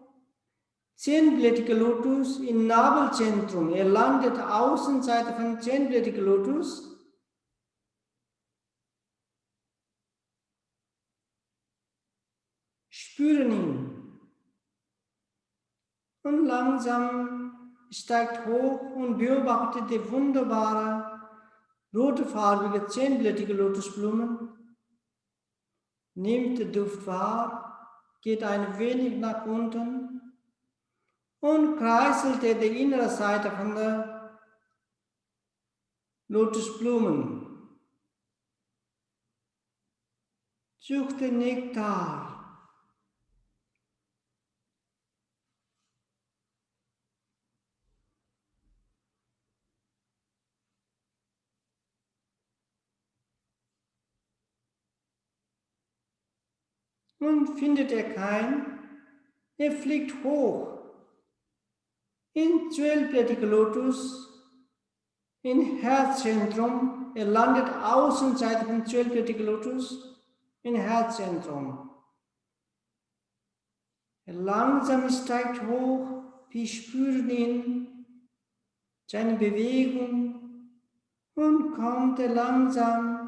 10-blättiger Lotus im Nabelzentrum. Er landet Außenseite von 10-blättiger Lotus. Spüren ihn. Und langsam steigt hoch und beobachtet die wunderbare, rotefarbige, 10-blättige Lotusblumen. Nimmt den Duft wahr, geht ein wenig nach unten und kreiselt die innere Seite von der Lotusblumen. Sucht den Nektar. Und findet er keinen, er fliegt hoch in 12-blättiger Lotus, in Herzzentrum. Er landet Außenseite von 12-blättiger Lotus, in Herzzentrum. Er langsam steigt hoch, wir spüren ihn, seine Bewegung und kommt er langsam.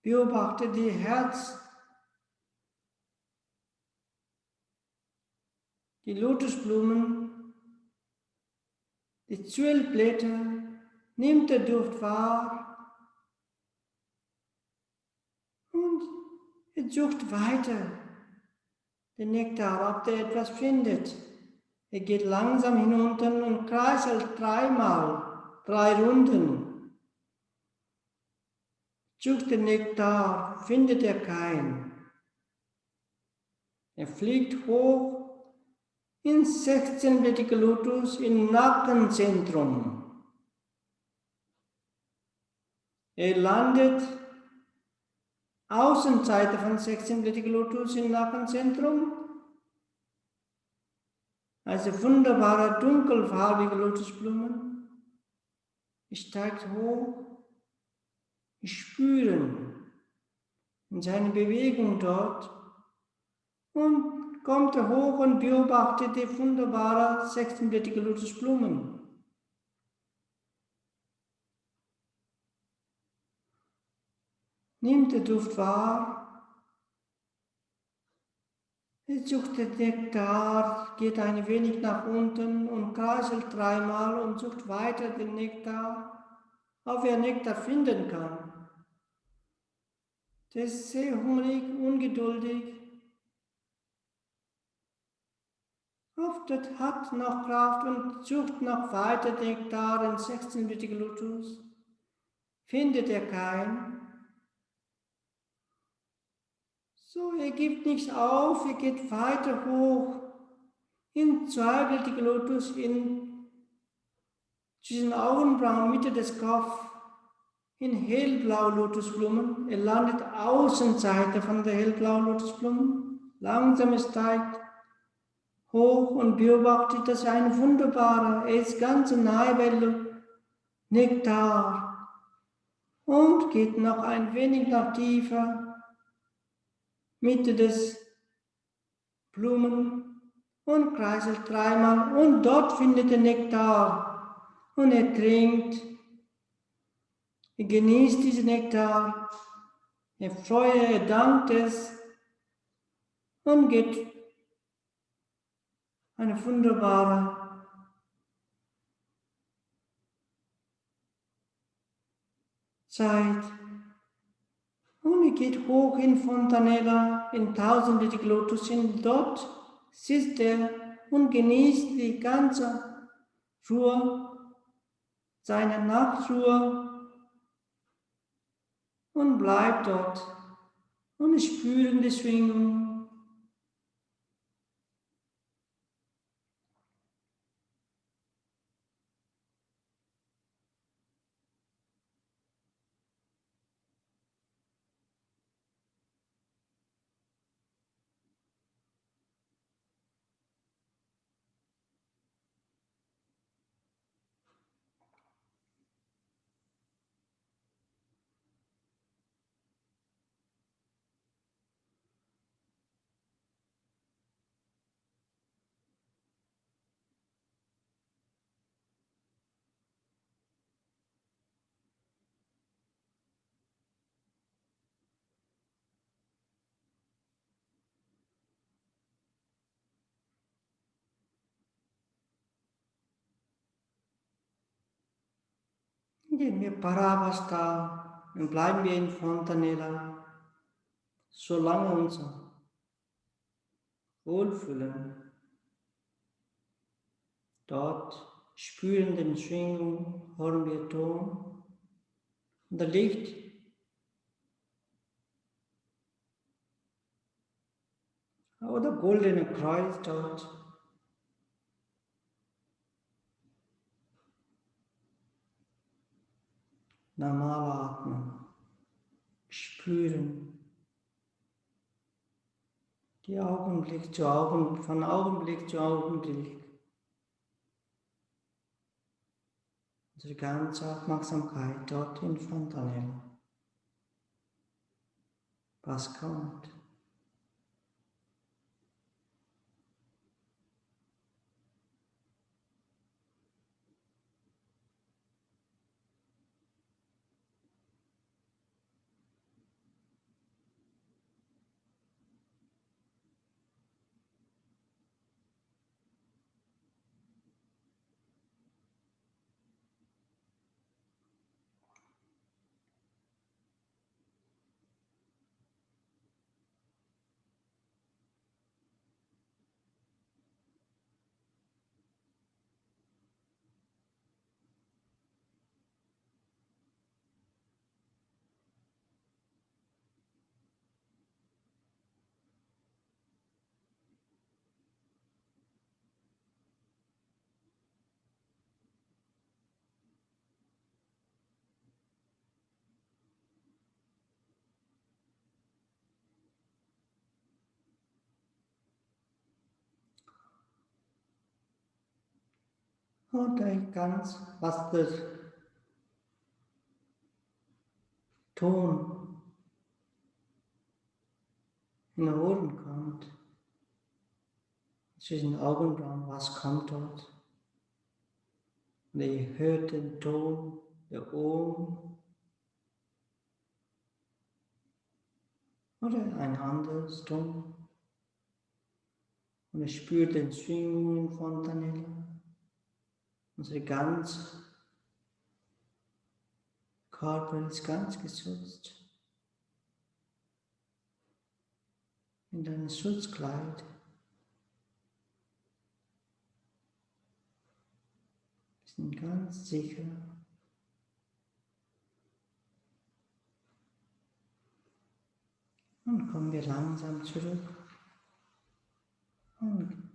Beobachte die die Lotusblumen, die 12 Blätter, nimmt der Duft wahr und er sucht weiter den Nektar, ob er etwas findet. Er geht langsam hinunter und kreiselt 3 Runden. Sucht den Nektar, findet er keinen. Er fliegt hoch in 16-blättiger Lotus im Nackenzentrum. Er landet Außenseite von 16-blättiger Lotus im Nackenzentrum. Also wunderbare dunkelfarbige Lotusblumen. Steigt hoch. Spüren in seine Bewegung dort und kommt er hoch und beobachtet die wunderbare 16-blättige Lotusblumen. Nimmt den Duft wahr, er sucht den Nektar, geht ein wenig nach unten und kreiselt 3-mal und sucht weiter den Nektar, ob er Nektar finden kann. Der ist sehr hungrig, ungeduldig. Oft hat noch Kraft und sucht noch weiter Nektar in 16-blättiger Lotus. Findet er keinen. So, er gibt nichts auf, er geht weiter hoch in 2-blättiger Lotus zwischen Augenbrauen, Mitte des Kopfes. In hellblau Lotusblumen. Er landet Außenseite von der hellblauen Lotusblumen. Langsam steigt hoch und beobachtet, dass ein wunderbarer, er ist ganz nahe bei Nektar und geht noch ein wenig nach tiefer, Mitte des Blumen und kreiselt 3-mal und dort findet er Nektar und er trinkt Ihr genießt diesen Nektar, ihr freut, ihr dankt es und geht eine wunderbare Zeit. Und ihr geht hoch in Fontanella, in tausende Lotus, dort sitzt er und genießt die ganze Ruhe, seine Nachtruhe und bleibt dort und spüren die Schwingung. Gehen wir Paravasta und bleiben wir in Fontanella, solange unser Wohlfühlen dort spüren den Schwingung, hören wir Ton und da liegt oder goldene Kreuz dort. Normal atmen, spüren die Augenblick zu Augenblick, von Augenblick zu Augenblick. Unsere ganze Aufmerksamkeit dort in Fontanella. Was kommt? Und ganz, was der Ton in den Ohren kommt, zwischen den Augenbrauen, was kommt dort? Und ihr hört den Ton der Ohren oder ein anderes Ton. Und ihr spürt den Schwingungen von Fontanella. Unser ganzer Körper ist ganz geschützt. In einem Schutzkleid. Wir sind ganz sicher. Und kommen wir langsam zurück. Und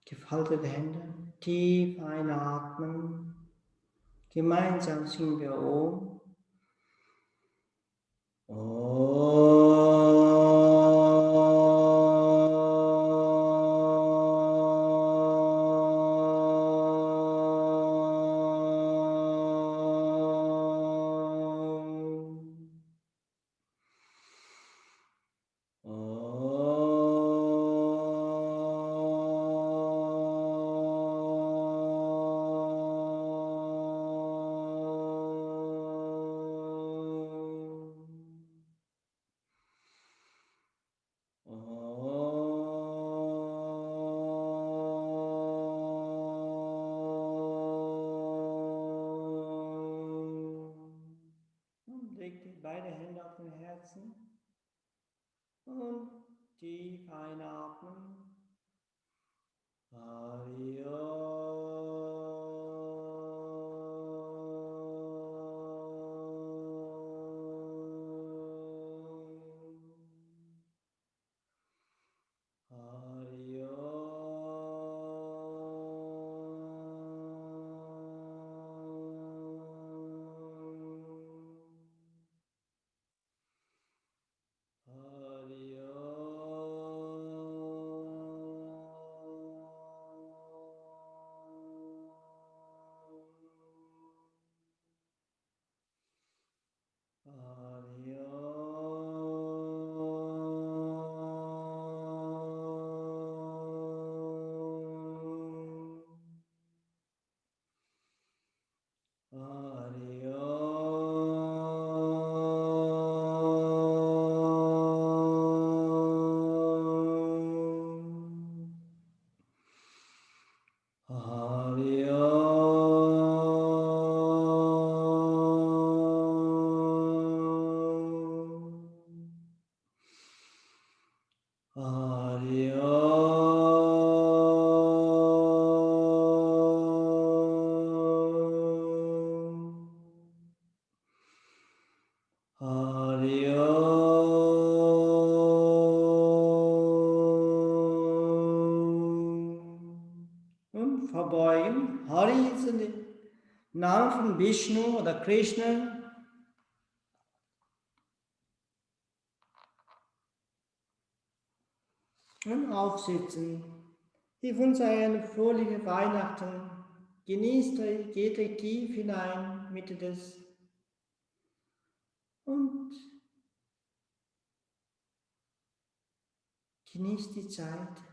gefaltete Hände, tief einatmen. Gemeinsam singen wir Om. beide Hände auf dem Herzen und tief einatmen. Hari Und verbeugen. Hari ist der Name von Vishnu oder Krishna. Und aufsitzen. Ich wünsche euch eine fröhliche Weihnachten. Genießt euch, geht euch tief hinein, Mitte des und genießt die Zeit.